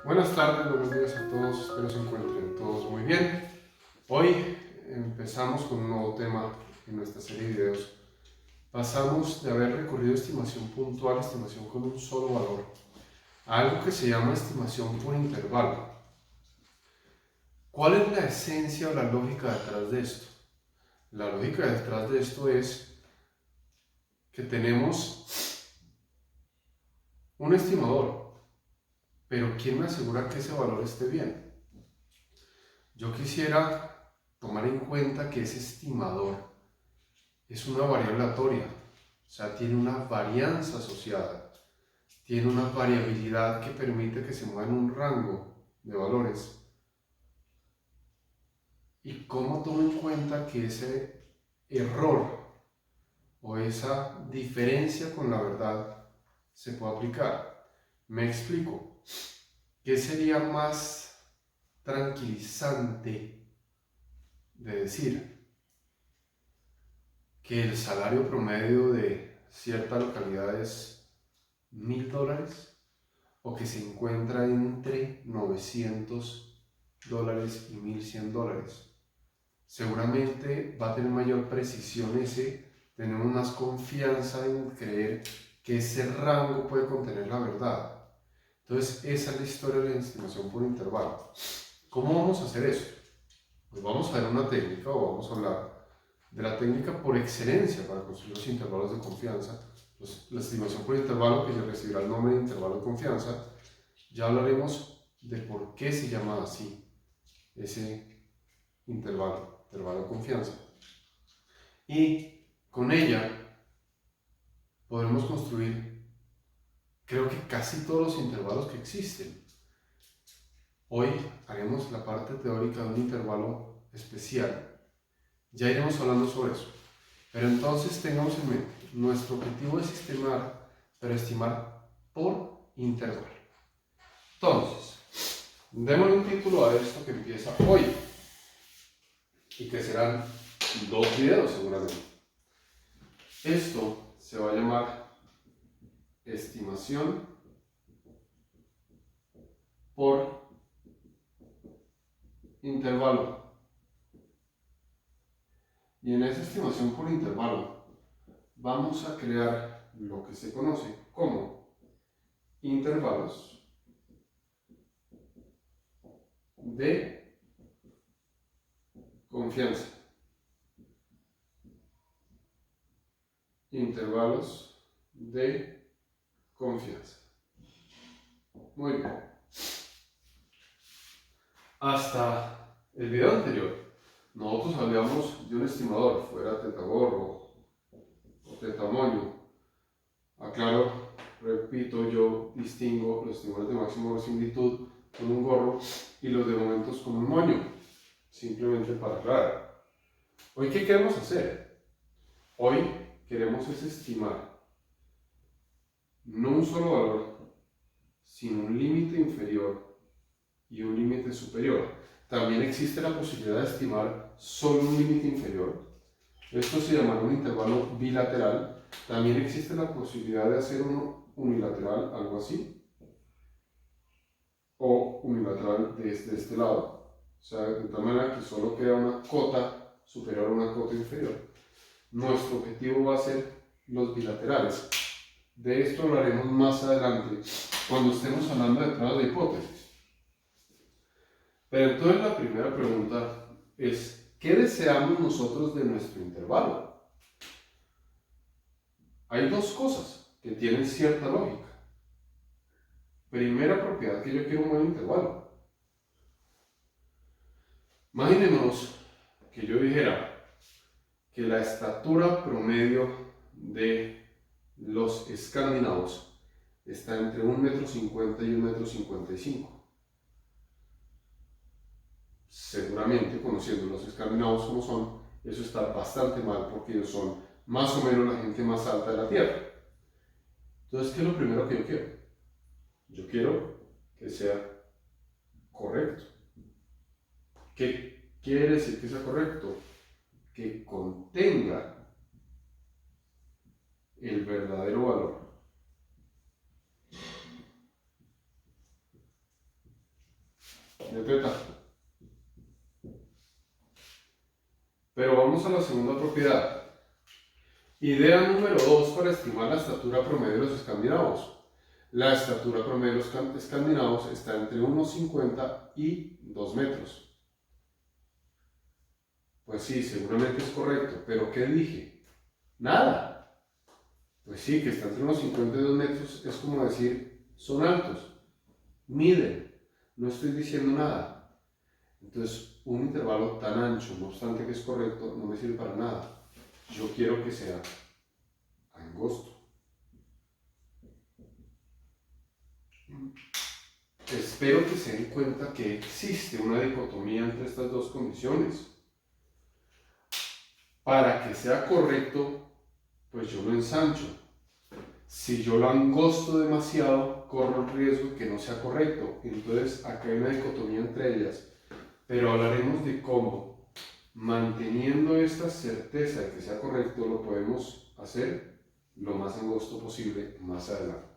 Buenas tardes, buenos días a todos, espero se encuentren todos muy bien. Hoy empezamos con un nuevo tema en nuestra serie de videos. Pasamos de haber recorrido estimación puntual, estimación con un solo valor, a algo que se llama estimación por intervalo. ¿Cuál es la esencia o la lógica detrás de esto? La lógica detrás de esto es que tenemos un estimador, pero ¿quién me asegura que ese valor esté bien? Yo quisiera tomar en cuenta que ese estimador es una variable aleatoria, o sea, tiene una varianza asociada, tiene una variabilidad que permite que se mueva en un rango de valores. ¿Y cómo tomo en cuenta que ese error o esa diferencia con la verdad se puede aplicar? Me explico. ¿Qué sería más tranquilizante de decir? Que el salario promedio de cierta localidad es $1,000 o que se encuentra entre $900 y $1,100. Seguramente va a tener mayor precisión ese, tenemos más confianza en creer que ese rango puede contener la verdad. Entonces esa es la historia de la estimación por intervalo. ¿Cómo vamos a hacer eso? Pues vamos a ver una técnica o vamos a hablar de la técnica por excelencia para construir los intervalos de confianza. La estimación por intervalo, que ya recibirá el nombre de intervalo de confianza. Ya hablaremos de por qué se llama así ese intervalo de confianza. Y con ella podremos construir, creo que casi todos los intervalos que existen. Hoy haremos la parte teórica de un intervalo especial. Ya iremos hablando sobre eso. Pero entonces tengamos en mente, nuestro objetivo es estimar, pero estimar por intervalo. Entonces, démosle un título a esto que empieza hoy y que serán 2 videos seguramente. Esto se va a llamar estimación por intervalo. Y en esa estimación por intervalo vamos a crear lo que se conoce como intervalos de confianza. Intervalos de confianza. Muy bien. Hasta el video anterior, nosotros hablábamos de un estimador, fuera tetagorro o tetamoño. Aclaro, repito, yo distingo los estimadores de máxima similitud con un gorro y los de momentos con un moño, simplemente para aclarar. Hoy, ¿qué queremos hacer? Hoy queremos es estimar no un solo valor, sino un límite inferior y un límite superior. También existe la posibilidad de estimar solo un límite inferior. Esto se llama un intervalo bilateral. También existe la posibilidad de hacer uno unilateral, algo así, o unilateral desde este lado. O sea, de tal manera que solo queda una cota superior a una cota inferior. Nuestro objetivo va a ser los bilaterales. De esto hablaremos más adelante cuando estemos hablando de pruebas de hipótesis. Pero entonces la primera pregunta es, ¿qué deseamos nosotros de nuestro intervalo? Hay dos cosas que tienen cierta lógica. Primera propiedad, que yo quiero un buen intervalo. Imaginémonos que yo dijera que la estatura promedio de los escandinavos está entre 1,50 m y 1,55 m. Seguramente, conociendo los escandinavos como son, eso está bastante mal porque ellos son más o menos la gente más alta de la Tierra. Entonces, ¿qué es lo primero que yo quiero? Yo quiero que sea correcto. ¿Qué quiere decir que sea correcto? Que contenga el verdadero valor. de teta. Pero vamos a la segunda propiedad. Idea número 2 para estimar la estatura promedio de los escandinavos. La estatura promedio de los escandinavos está entre 1,50 y 2 metros. Pues sí, seguramente es correcto, pero ¿qué dije? Nada. Pues sí, que está entre 1,50 y 2 metros es como decir, son altos, miden, no estoy diciendo nada. Entonces, un intervalo tan ancho, no obstante que es correcto, no me sirve para nada. Yo quiero que sea angosto. Espero que se den cuenta que existe una dicotomía entre estas dos condiciones. Para que sea correcto, pues yo lo ensancho. Si yo lo angosto demasiado, corro el riesgo de que no sea correcto. Entonces, acá hay una dicotomía entre ellas. Pero hablaremos de cómo, manteniendo esta certeza de que sea correcto, lo podemos hacer lo más angosto posible más adelante.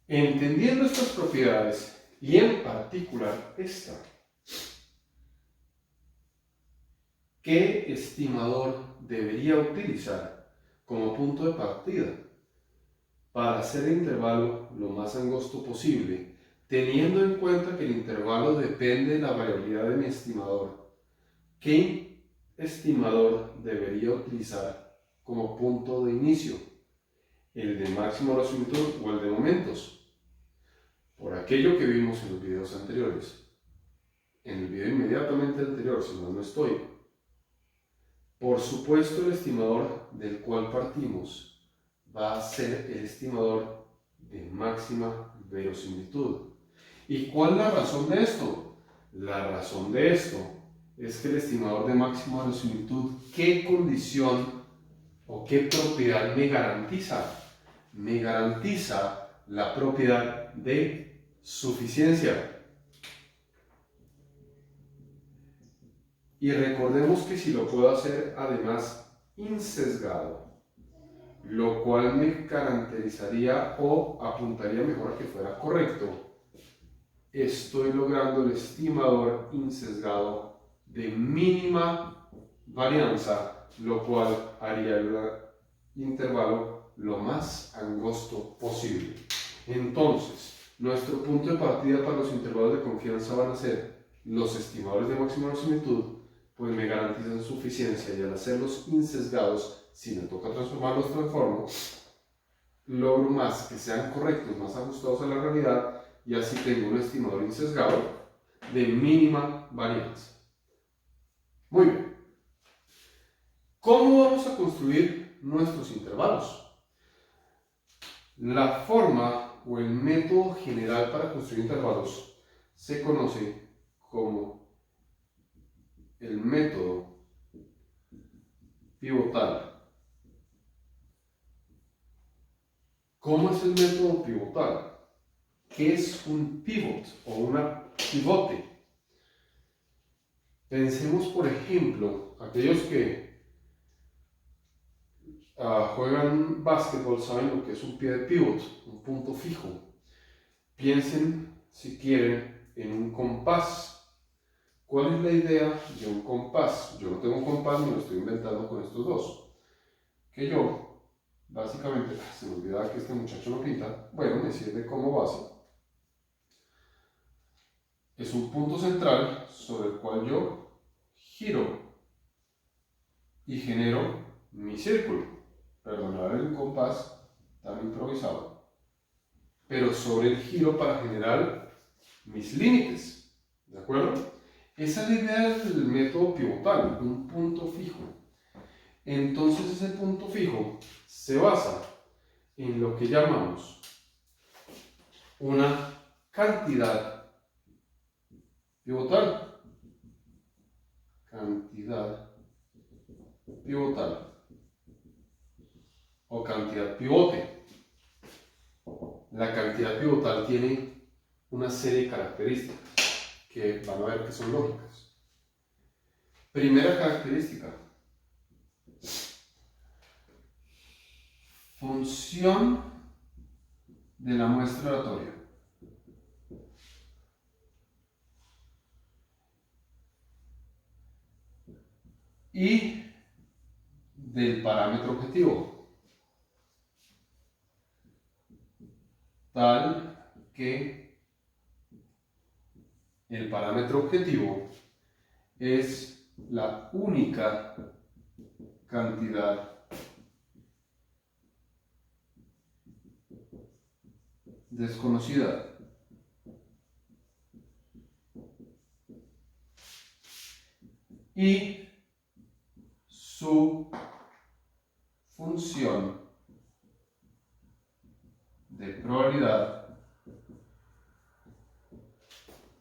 Entendiendo estas propiedades, y en particular esta, ¿qué estimador debería utilizar como punto de partida para hacer el intervalo lo más angosto posible, teniendo en cuenta que el intervalo depende de la variabilidad de mi estimador? ¿Qué estimador debería utilizar como punto de inicio? ¿El de máxima verosimilitud o el de momentos? Por aquello que vimos en los videos anteriores, en el video inmediatamente anterior, si no estoy, por supuesto el estimador del cual partimos va a ser el estimador de máxima verosimilitud. ¿Y cuál es la razón de esto? La razón de esto es que el estimador de máxima verosimilitud, ¿qué condición o qué propiedad me garantiza? Me garantiza la propiedad de suficiencia. Y recordemos que si lo puedo hacer además insesgado, lo cual me caracterizaría o apuntaría mejor a que fuera correcto, estoy logrando el estimador insesgado de mínima varianza, lo cual haría el intervalo lo más angosto posible. Entonces, nuestro punto de partida para los intervalos de confianza van a ser los estimadores de máxima verosimilitud, pues me garantizan suficiencia, y al hacerlos insesgados, si me toca transformarlos, transformo, logro más que sean correctos, más ajustados a la realidad, y así tengo un estimador insesgado de mínima varianza. Muy bien. ¿Cómo vamos a construir nuestros intervalos? La forma o el método general para construir intervalos se conoce como el método pivotal. ¿Cómo es el método pivotal? ¿Qué es un pivot o una pivote? Pensemos, por ejemplo, aquellos que juegan básquetbol saben lo que es un pie de pivot, un punto fijo. Piensen, si quieren, en un compás. ¿Cuál es la idea de un compás? Yo no tengo un compás, me lo estoy inventando con estos dos. Que yo, básicamente, se me olvidaba que este muchacho no pinta, bueno, me sirve como base. Es un punto central sobre el cual yo giro y genero mi círculo. Perdonad el compás tan improvisado. Pero sobre el giro para generar mis límites. ¿De acuerdo? Esa es la idea del método pivotal, un punto fijo. Entonces ese punto fijo se basa en lo que llamamos una cantidad pivotal. Cantidad pivotal o cantidad pivote. La cantidad pivotal tiene una serie de características que van a ver que son lógicas. Primera característica: función de la muestra aleatoria. y del parámetro objetivo, tal que el parámetro objetivo es la única cantidad desconocida y su función de probabilidad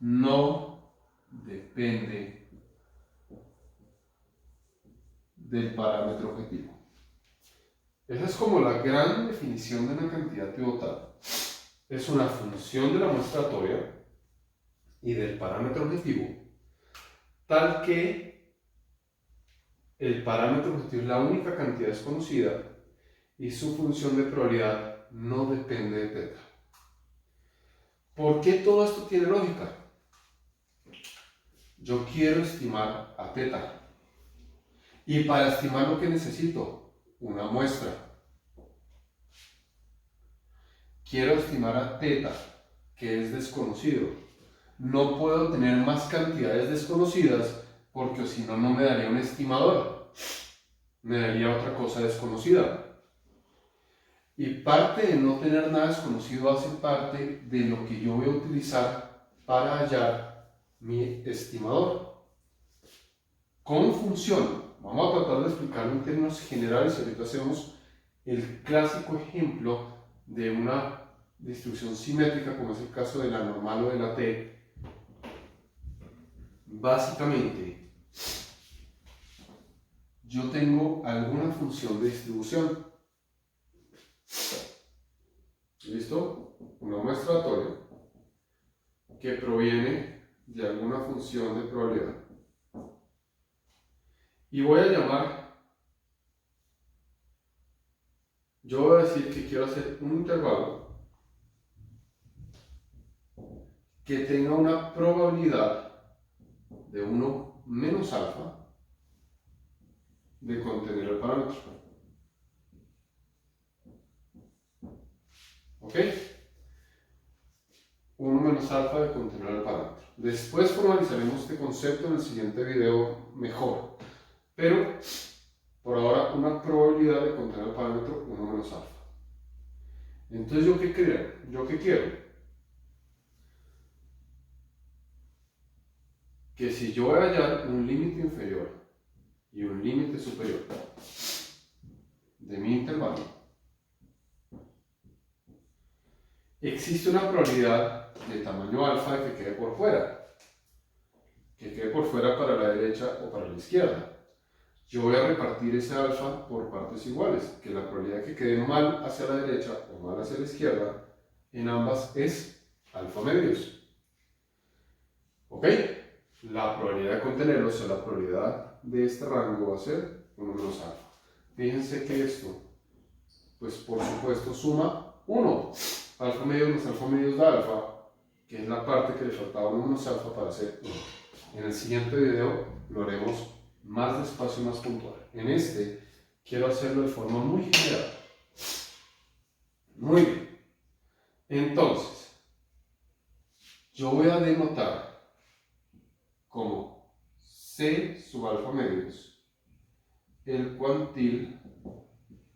no depende del parámetro objetivo. Esa es como la gran definición de una cantidad pivotal. Es una función de la muestra aleatoria y del parámetro objetivo, tal que el parámetro objetivo es la única cantidad desconocida y su función de probabilidad no depende de teta. ¿Por qué todo esto tiene lógica? Yo quiero estimar a teta. Y para estimar lo que necesito, una muestra. Quiero estimar a teta, que es desconocido. No puedo tener más cantidades desconocidas porque si no, no me daría un estimador. Me daría otra cosa desconocida. Y parte de no tener nada desconocido hace parte de lo que yo voy a utilizar para hallar mi estimador. ¿Cómo funciona? Vamos a tratar de explicarlo en términos generales y ahorita hacemos el clásico ejemplo de una distribución simétrica como es el caso de la normal o de la t. Básicamente, yo tengo alguna función de distribución. ¿Listo? Una muestra aleatoria que proviene de alguna función de probabilidad. Y voy a llamar, yo voy a decir que quiero hacer un intervalo que tenga una probabilidad de 1 menos alfa de contener el parámetro. ¿Ok? 1 menos alfa de contener el parámetro. Después formalizaremos este concepto en el siguiente video mejor. Pero, por ahora, una probabilidad de contener el parámetro 1 menos alfa. Entonces, ¿yo qué creo? ¿Yo qué quiero? Que si yo voy a hallar un límite inferior y un límite superior de mi intervalo, existe una probabilidad de tamaño alfa de que quede por fuera. Que quede por fuera para la derecha o para la izquierda. Yo voy a repartir ese alfa por partes iguales, que la probabilidad de que quede mal hacia la derecha o mal hacia la izquierda en ambas es alfa medios. ¿Ok? La probabilidad de contenerlo, o sea, la probabilidad de este rango va a ser 1 menos alfa. Fíjense que esto, pues por supuesto, suma 1. Alfa medios más alfa medios da alfa, que es la parte que le faltaba 1 menos alfa para hacer 1. En el siguiente video lo haremos más despacio y más puntual. En este quiero hacerlo de forma muy general. Muy bien. Entonces, yo voy a denotar como C sub alfa medios el cuantil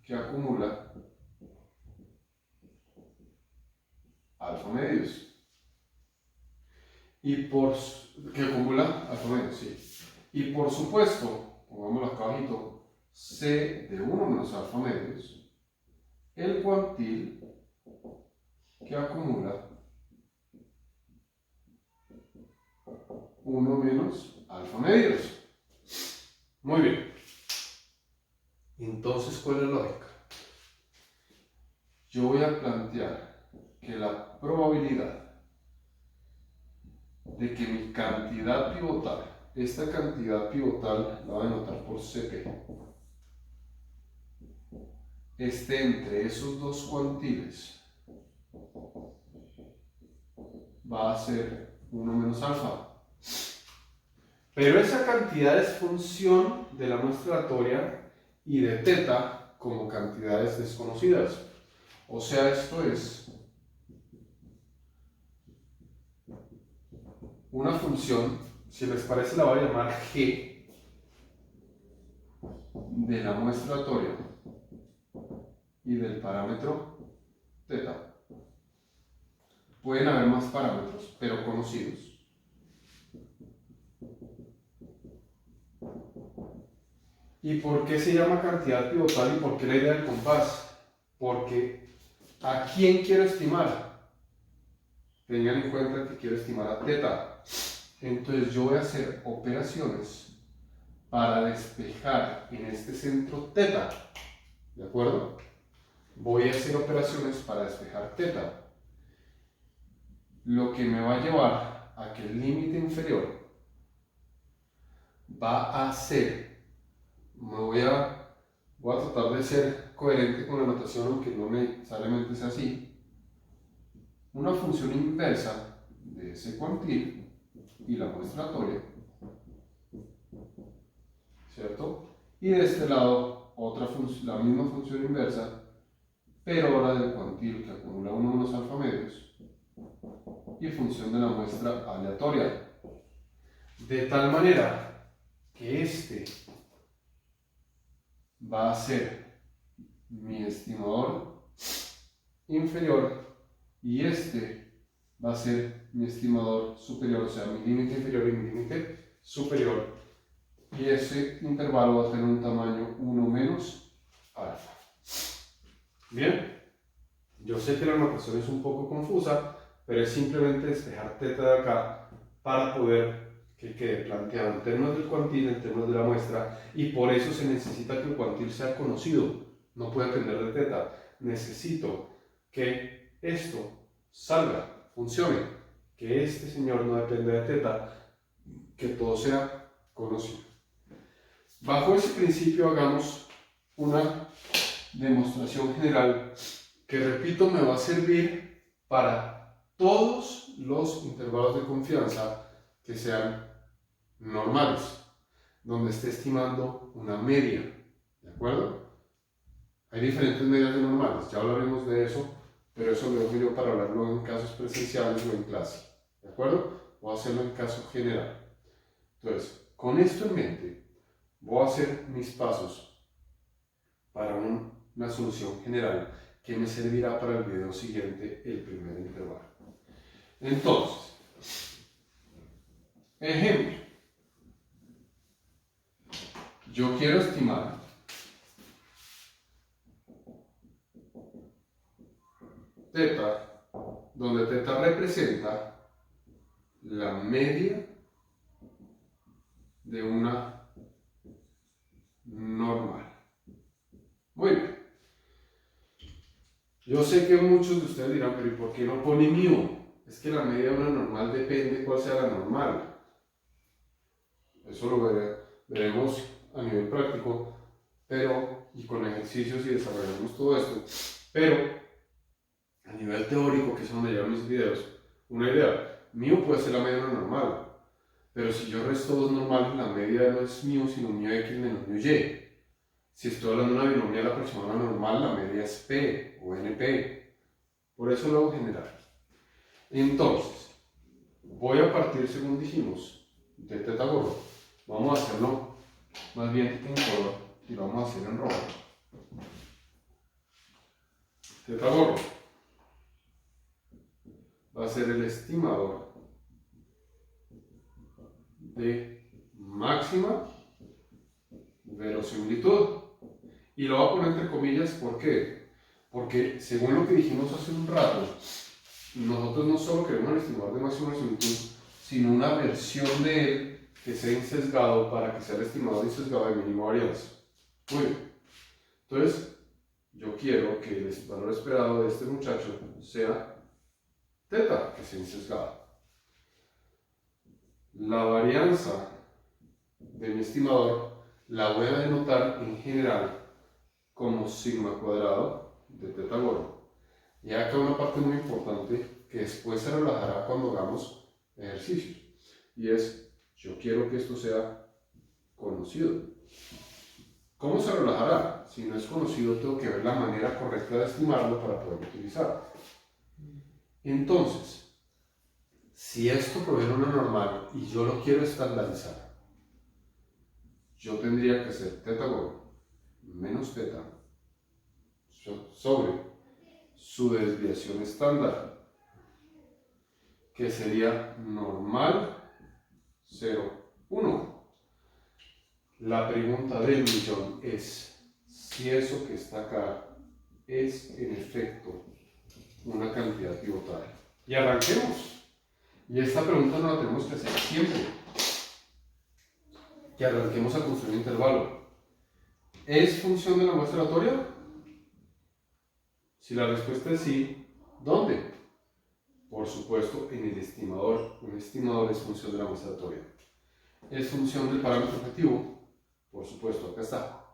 que acumula alfa medios. Y que acumula alfa medios, sí. Y por supuesto, pongámoslo acá abajito, C de 1 menos alfa medios, el cuantil que acumula 1 menos alfa medios. Muy bien. Entonces, ¿cuál es la lógica? Yo voy a plantear que la probabilidad de que mi cantidad pivotal, esta cantidad pivotal la voy a denotar por CP, esté entre esos dos cuantiles, va a ser 1 menos alfa. Pero esa cantidad es función de la muestra aleatoria y de teta como cantidades desconocidas. O sea, esto es una función, si les parece la voy a llamar g de la muestra aleatoria y del parámetro teta. Pueden haber más parámetros, pero conocidos. ¿Y por qué se llama cantidad pivotal y por qué la idea del compás? Porque ¿a quién quiero estimar? Tengan en cuenta que quiero estimar a teta. Entonces yo voy a hacer operaciones para despejar en este centro teta. ¿De acuerdo? Voy a hacer operaciones para despejar teta. Lo que me va a llevar a que el límite inferior va a ser, voy a tratar de ser coherente con la notación, aunque no necesariamente sea así, una función inversa de ese cuantil y la muestra aleatoria, ¿cierto? Y de este lado, la misma función inversa, pero ahora del cuantil que acumula uno menos alfa medios y función de la muestra aleatoria. De tal manera que este va a ser mi estimador inferior y este va a ser mi estimador superior, o sea, mi límite inferior y mi límite superior. Y ese intervalo va a tener un tamaño 1 menos alfa. Bien, yo sé que la notación es un poco confusa, pero es simplemente despejar teta de acá para poder que quede planteado en términos del cuantil, en términos de la muestra, y por eso se necesita que el cuantil sea conocido. No puede depender de teta. Necesito que esto salga, funcione, que este señor no depende de teta, que todo sea conocido. Bajo ese principio hagamos una demostración general que, repito, me va a servir para todos los intervalos de confianza que sean normales, donde esté estimando una media, ¿de acuerdo? Hay diferentes medias de normales, ya hablaremos de eso, pero eso lo dejo yo para hablarlo en casos presenciales o en clase, ¿de acuerdo? Voy a hacerlo en caso general. Entonces, con esto en mente, voy a hacer mis pasos para una solución general que me servirá para el video siguiente, el primer intervalo. Entonces, ejemplo, yo quiero estimar teta, donde teta representa la media de una normal. Muy bien. Yo sé que muchos de ustedes dirán, pero ¿y por qué no pone mu? Es que la media de una normal depende cuál sea la normal. Eso lo veremos a nivel práctico, pero, y con ejercicios y desarrollaremos todo esto. Pero, a nivel teórico, que es donde llevan mis videos, una idea, mu puede ser la media de una normal. Pero si yo resto dos normales, la media no es mu, sino mu x menos mu y. Si estoy hablando de una binomial aproximada a la normal, la media es p o np. Por eso lo hago general. Entonces, voy a partir, según dijimos, de teta gordo. Vamos a hacerlo más bien en color y lo vamos a hacer en rojo. Teta gordo va a ser el estimador de máxima verosimilitud. Y lo voy a poner entre comillas, ¿por qué? Porque según lo que dijimos hace un rato, nosotros no solo queremos el estimador de máxima verosimilitud, sino una versión de él que sea insesgado para que sea el estimador insesgado de mínima varianza. Muy bien. Entonces, yo quiero que el valor esperado de este muchacho sea teta, que sea insesgado. La varianza de mi estimador la voy a denotar en general como sigma cuadrado de teta gordo. Y acá una parte muy importante que después se relajará cuando hagamos ejercicios, y es Yo quiero que esto sea conocido. ¿Cómo se relajará? Si no es conocido, tengo que ver la manera correcta de estimarlo para poderlo utilizar. Entonces, si esto proviene de una normal y yo lo quiero estandarizar, yo tendría que hacer teta gorro menos teta sobre su desviación estándar, que sería normal 0, 1. La pregunta del millón es si eso que está acá es en efecto una cantidad pivotal. Y arranquemos. Y esta pregunta no la tenemos que hacer siempre. Que arranquemos a construir un intervalo. ¿Es función de la muestra aleatoria? Si la respuesta es sí, ¿dónde? Por supuesto, en el estimador. Un estimador es función de la muestra aleatoria. ¿Es función del parámetro objetivo? Por supuesto, acá está.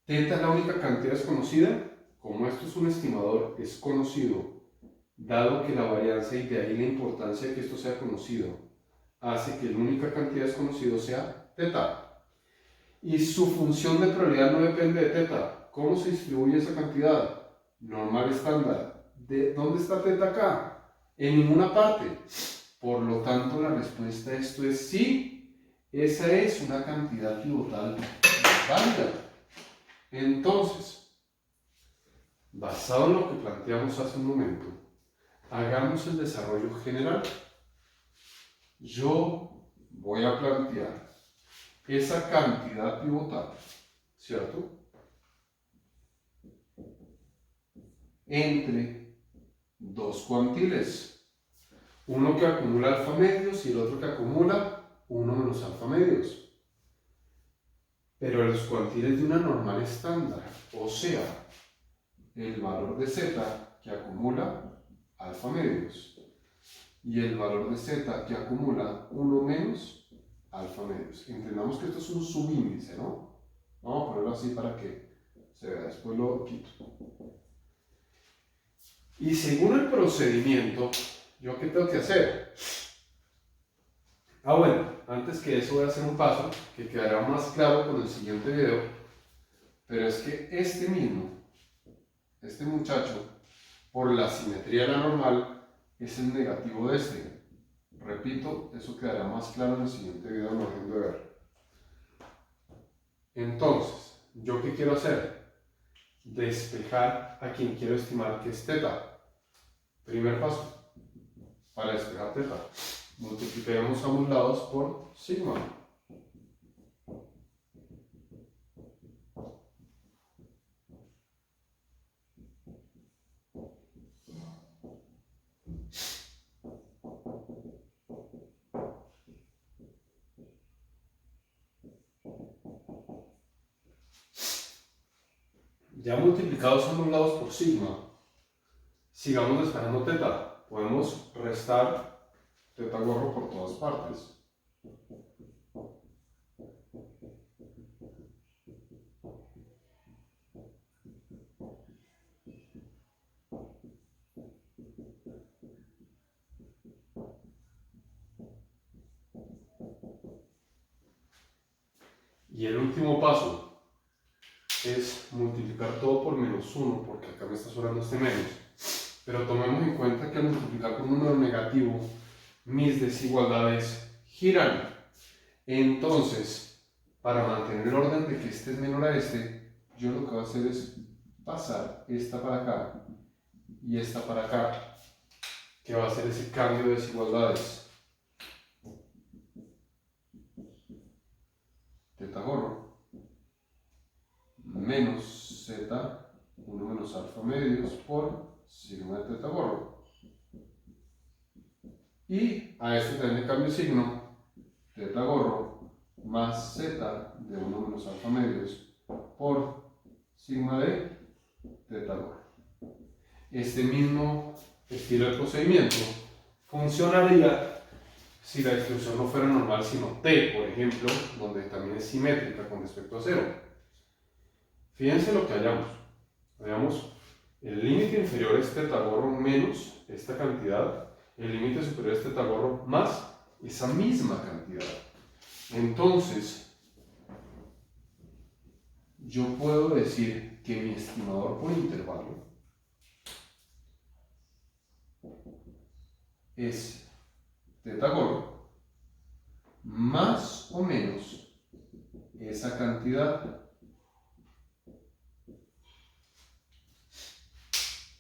¿Teta es la única cantidad desconocida? Como esto es un estimador, es conocido, dado que la varianza y de ahí la importancia de que esto sea conocido, hace que la única cantidad desconocida sea teta. Y su función de probabilidad no depende de teta. ¿Cómo se distribuye esa cantidad? Normal estándar. ¿De dónde está teta acá? En ninguna parte. Por lo tanto, la respuesta a esto es sí. Esa es una cantidad pivotal válida. Entonces, basado en lo que planteamos hace un momento, hagamos el desarrollo general. Yo voy a plantear esa cantidad pivotal, ¿cierto? Entre dos cuantiles. Uno que acumula alfa medios y el otro que acumula 1 menos alfa medios. Pero los cuantiles de una normal estándar, o sea, el valor de z que acumula alfa medios y el valor de z que acumula 1 menos alfa medios. Entendamos que esto es un subíndice, ¿no? Vamos a ponerlo así para que se vea, después lo quito. Y según el procedimiento, ¿yo qué tengo que hacer? Bueno, antes que eso voy a hacer un paso que quedará más claro con el siguiente video, pero es que este muchacho, por la simetría de la normal, es el negativo de este. Repito, eso quedará más claro en el siguiente video, no dejen de ver. Entonces, ¿yo qué quiero hacer? Despejar a quien quiero estimar que es teta. Primer paso, para despejar teta. Multipliquemos ambos lados por sigma. Ya multiplicados ambos lados por sigma, sigamos despejando teta. Podemos restar teta gorro por todas partes. Y el último paso es multiplicar todo por menos 1, porque acá me está sobrando este menos. Pero tomemos en cuenta que al multiplicar con un número negativo, mis desigualdades giran. Entonces, para mantener el orden de que este es menor a este, yo lo que voy a hacer es pasar esta para acá y esta para acá, que va a hacer ese cambio de desigualdades. Teta gorro menos z, 1 menos alfa medios por sigma de teta gorro. Y a esto también le cambio signo, teta gorro más z de 1 menos alfa medios por sigma de teta gorro. Este mismo estilo de procedimiento funcionaría si la distribución no fuera normal sino t, por ejemplo, donde también es simétrica con respecto a 0. Fíjense lo que hallamos. El límite inferior es teta gorro menos esta cantidad, el límite superior es teta gorro más esa misma cantidad. Entonces, yo puedo decir que mi estimador por intervalo es teta gordo más o menos esa cantidad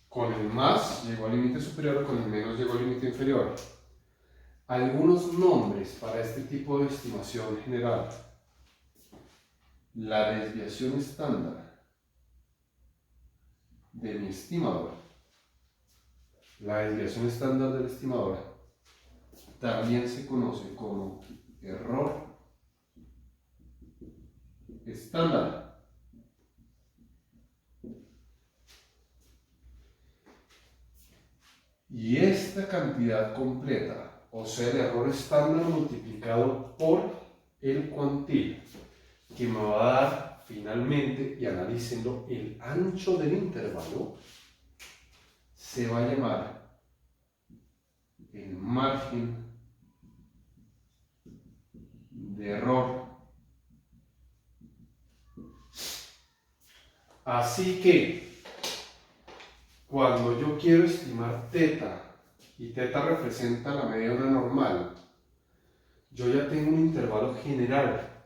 con el más llegó al límite superior, con el menos llegó al límite inferior. Algunos nombres para este tipo de estimación general: la desviación estándar de mi estimador. La desviación estándar del estimador también se conoce como error estándar. Y esta cantidad completa, o sea, el error estándar multiplicado por el cuantil, que me va a dar finalmente, y analícenlo, el ancho del intervalo, se va a llamar el margen de error. Así que, cuando yo quiero estimar teta, y teta representa la media de una normal, yo ya tengo un intervalo general.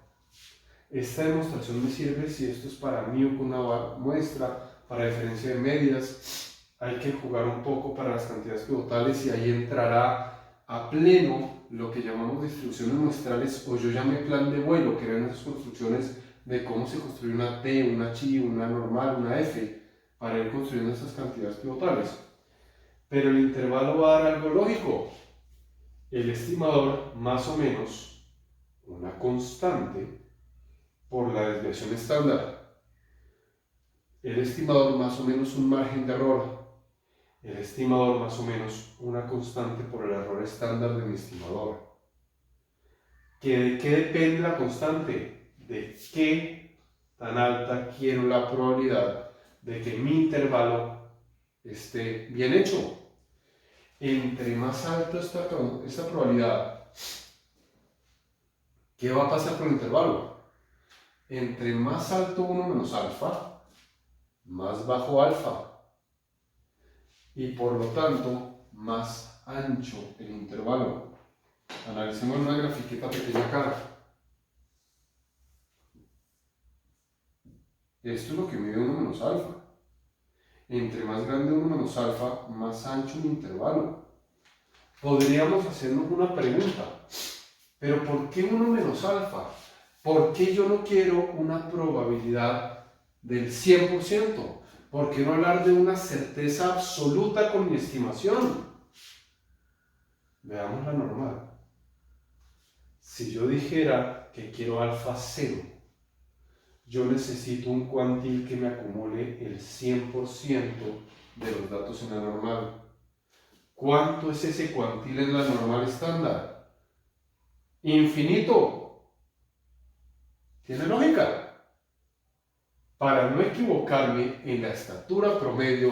Esta demostración me sirve si esto es para mí o con una muestra, para diferencia de medias. Hay que jugar un poco para las cantidades pivotales y ahí entrará a pleno lo que llamamos distribuciones muestrales, o yo llamé plan de vuelo, que eran esas construcciones de cómo se construye una T, una chi, una normal, una F, para ir construyendo esas cantidades pivotales. Pero el intervalo va a dar algo lógico. El estimador más o menos una constante por la desviación estándar. El estimador más o menos un margen de error. El estimador más o menos una constante por el error estándar de mi estimador. ¿De qué depende la constante? De qué tan alta quiero la probabilidad de que mi intervalo esté bien hecho. Entre más alta esta probabilidad, ¿qué va a pasar con el intervalo? Entre más alto 1 menos alfa, más bajo alfa. Y por lo tanto, más ancho el intervalo. Analicemos una grafiqueta pequeña acá. Esto es lo que mide 1 menos alfa. Entre más grande 1 menos alfa, más ancho el intervalo. Podríamos hacernos una pregunta. ¿Pero por qué 1 menos alfa? ¿Por qué yo no quiero una probabilidad del 100%? ¿Por qué no hablar de una certeza absoluta con mi estimación? Veamos la normal. Si yo dijera que quiero alfa 0, yo necesito un cuantil que me acumule el 100% de los datos en la normal. ¿Cuánto es ese cuantil en la normal estándar? Infinito. ¿Tiene lógica? Para no equivocarme en la estatura promedio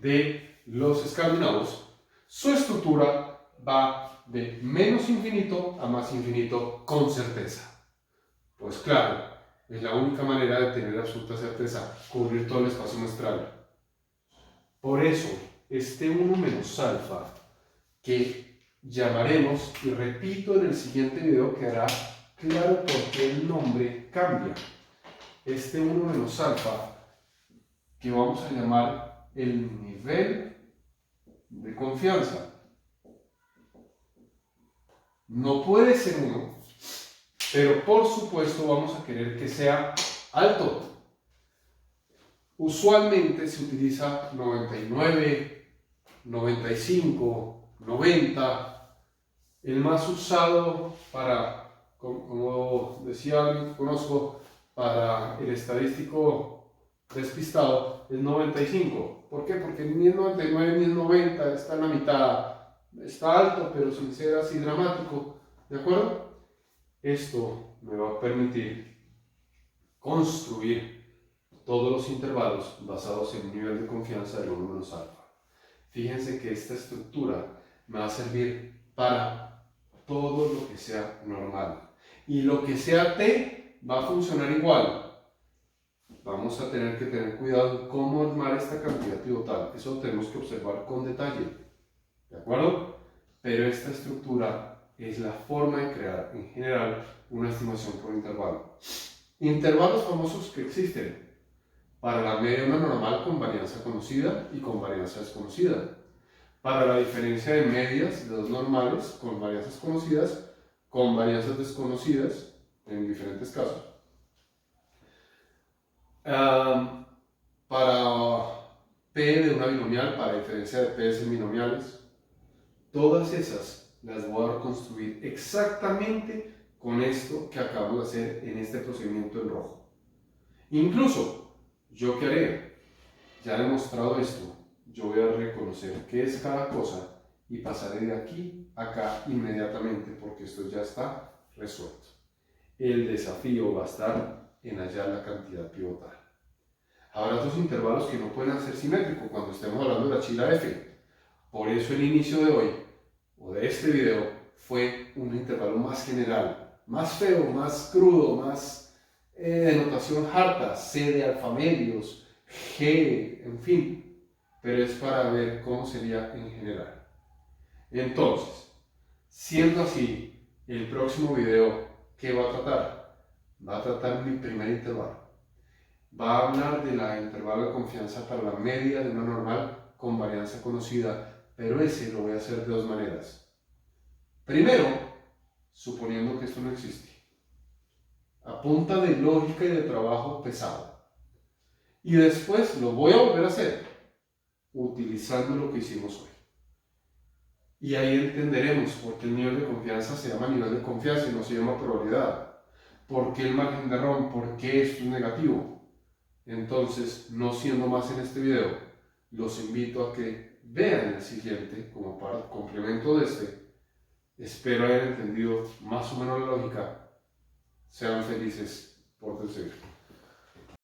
de los escandinavos, su estructura va de menos infinito a más infinito con certeza. Pues claro, es la única manera de tener absoluta certeza, cubrir todo el espacio muestral. Por eso, este 1 menos alfa, que llamaremos, y repito en el siguiente video, quedará claro por qué el nombre cambia. Este 1 menos alfa, que vamos a llamar el nivel de confianza. No puede ser 1, pero por supuesto vamos a querer que sea alto. Usualmente se utiliza 99, 95, 90. El más usado para, como decía alguien que conozco, para el estadístico despistado es 95. ¿Por qué? Porque ni es 99 ni es 90, está en la mitad. Está alto, pero sin ser así dramático. ¿De acuerdo? Esto me va a permitir construir todos los intervalos basados en un nivel de confianza del 1 menos alfa. Fíjense que esta estructura me va a servir para todo lo que sea normal. Y lo que sea t va a funcionar igual. Vamos a tener que tener cuidado en cómo armar esta cantidad pivotal. Eso lo tenemos que observar con detalle. ¿De acuerdo? Pero esta estructura es la forma de crear, en general, una estimación por intervalo. Intervalos famosos que existen. Para la media una normal con varianza conocida y con varianza desconocida. Para la diferencia de medias de dos normales con varianzas conocidas, con varianzas desconocidas, en diferentes casos. Para P de una binomial, para diferencia de P en binomiales, todas esas las voy a reconstruir exactamente con esto que acabamos de hacer en este procedimiento en rojo. Incluso, ¿yo qué haré? Ya he demostrado esto, yo voy a reconocer qué es cada cosa y pasaré de aquí a acá inmediatamente porque esto ya está resuelto. El desafío va a estar en hallar la cantidad pivotal. Habrá otros intervalos que no pueden ser simétricos cuando estemos hablando de la chila F. Por eso el inicio de hoy, o de este video, fue un intervalo más general, más feo, más crudo, más de notación harta, C de alfamedios, G, en fin. Pero es para ver cómo sería en general. Entonces, siendo así, el próximo video, ¿qué va a tratar? Va a tratar mi primer intervalo. Va a hablar de la intervalo de confianza para la media de una normal con varianza conocida, pero ese lo voy a hacer de dos maneras. Primero, suponiendo que esto no existe, a punta de lógica y de trabajo pesado. Y después lo voy a volver a hacer, utilizando lo que hicimos hoy. Y ahí entenderemos por qué el nivel de confianza se llama nivel de confianza y no se llama probabilidad. ¿Por qué el margen de error? ¿Por qué esto es negativo? Entonces, no siendo más en este video, los invito a que vean el siguiente como complemento de este. Espero haber entendido más o menos la lógica. Sean felices, pórtense bien.